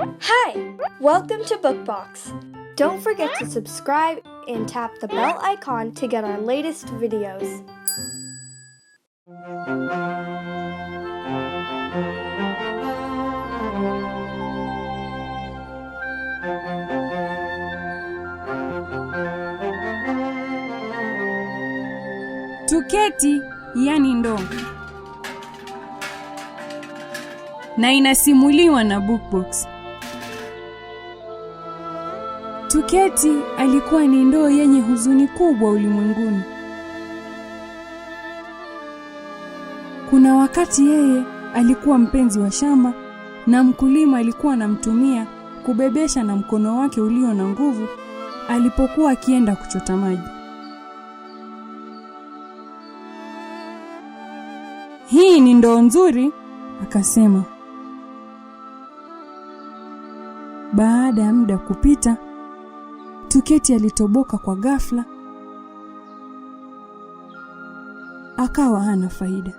Hi! Welcome to Bookbox. Don't forget to subscribe and tap the bell icon to get our latest videos. Tuketi, yani ndoo. Na inasimuliwa na Bookbox. Tuketi alikuwa ni ndoo yenye huzuni kubwa ulimwenguni. Kuna wakati yeye alikuwa mpenzi wa shamba na mkulima alikuwa anamtumia kubebesha na mkono wake ulio na nguvu alipokuwa akienda kuchota maji. Hii ni ndoo nzuri, akasema. Baada ya muda kupita, Tuketi alitoboka kwa ghafla. Akawa hana faida.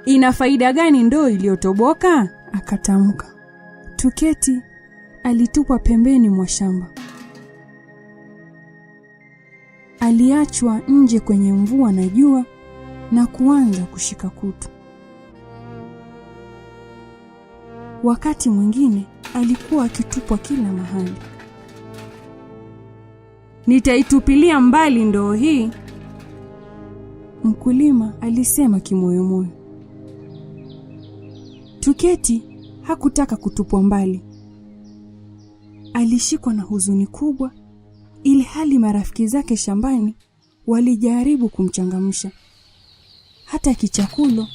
Ina faida gani ndoo iliyotoboka? Akatamka. Tuketi alitupwa pembeni mwa shamba. Aliachwa nje kwenye mvua na jua na kuanza kushika kutu. Wakati mwingine alikuwa akitupwa kila mahali. Nitaitupilia mbali ndoo hii, mkulima alisema kimoyomoyo. Tuketi hakutaka kutupwa mbali. Alishikwa na huzuni kubwa, ili hali marafiki zake shambani walijaribu kumchangamsha. Hata Kichakulo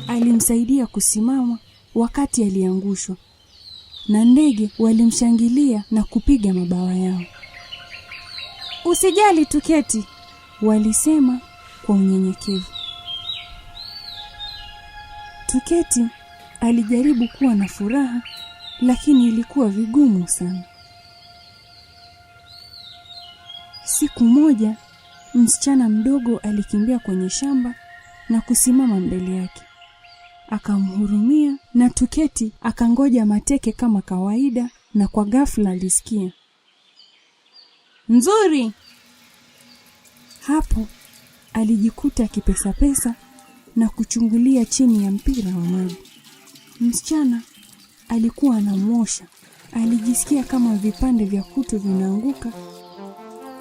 alimsaidia kusimama wakati aliangushwa, na ndege walimshangilia na kupiga mabawa yao. Usijali Tuketi, walisema kwa unyenyekevu. Tuketi alijaribu kuwa na furaha, lakini ilikuwa vigumu sana. Siku moja, msichana mdogo alikimbia kwenye shamba na kusimama mbele yake. Akamhurumia na Tuketi akangoja mateke kama kawaida, na kwa ghafla alisikia, "Nzuri!" Hapo alijikuta akipesa na kuchungulia chini ya mpira wa maji. Msichana alikuwa anamwosha. Alijisikia kama vipande vya kutu vinaanguka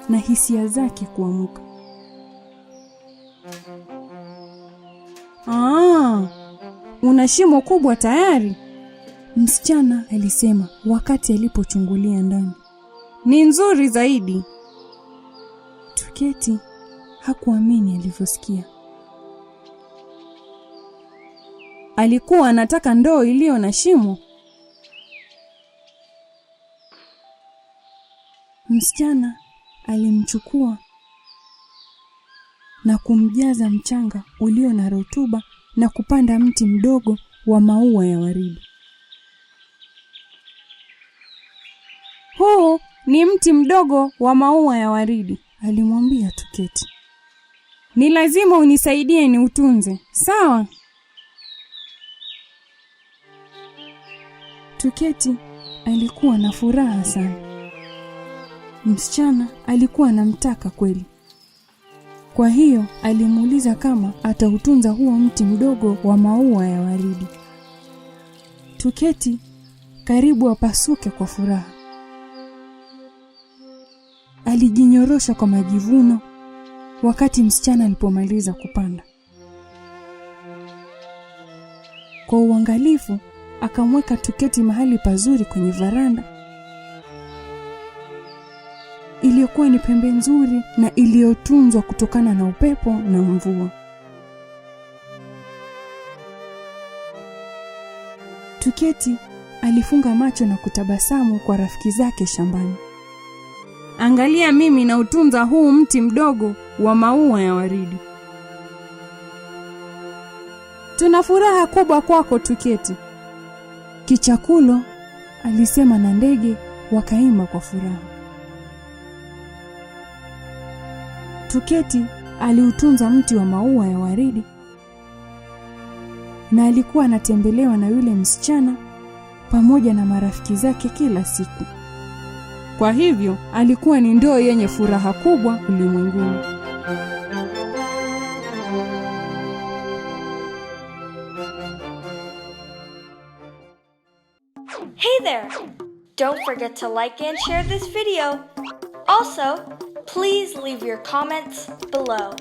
na hisia zake kuamuka. Una shimo kubwa tayari, msichana alisema wakati alipochungulia ndani. Ni nzuri zaidi. Tuketi hakuamini alivyosikia. Alikuwa anataka ndoo iliyo na shimo. Msichana alimchukua na kumjaza mchanga ulio na rutuba na kupanda mti mdogo wa maua ya waridi. "Huu ni mti mdogo wa maua ya waridi," alimwambia Tuketi. "Ni lazima unisaidie ni utunze, sawa?" Tuketi alikuwa na furaha sana. Msichana alikuwa anamtaka kweli. Kwa hiyo alimuuliza kama atautunza huo mti mdogo wa maua ya waridi. Tuketi karibu apasuke kwa furaha. Alijinyorosha kwa majivuno wakati msichana alipomaliza kupanda. Kwa uangalifu akamweka Tuketi mahali pazuri kwenye varanda, iliyokuwa ni pembe nzuri na iliyotunzwa kutokana na upepo na mvua. Tuketi alifunga macho na kutabasamu kwa rafiki zake shambani. "Angalia, mimi na utunza huu mti mdogo wa maua ya waridi." "Tuna furaha kubwa kwako Tuketi," Kichakulo alisema, na ndege wakaimba kwa furaha. Tuketi aliutunza mti wa maua ya waridi, na alikuwa anatembelewa na yule msichana pamoja na marafiki zake kila siku. Kwa hivyo, alikuwa ni ndoo yenye furaha kubwa ulimwenguni. Hey there! Don't forget to like and share this video. Also, please leave your comments below.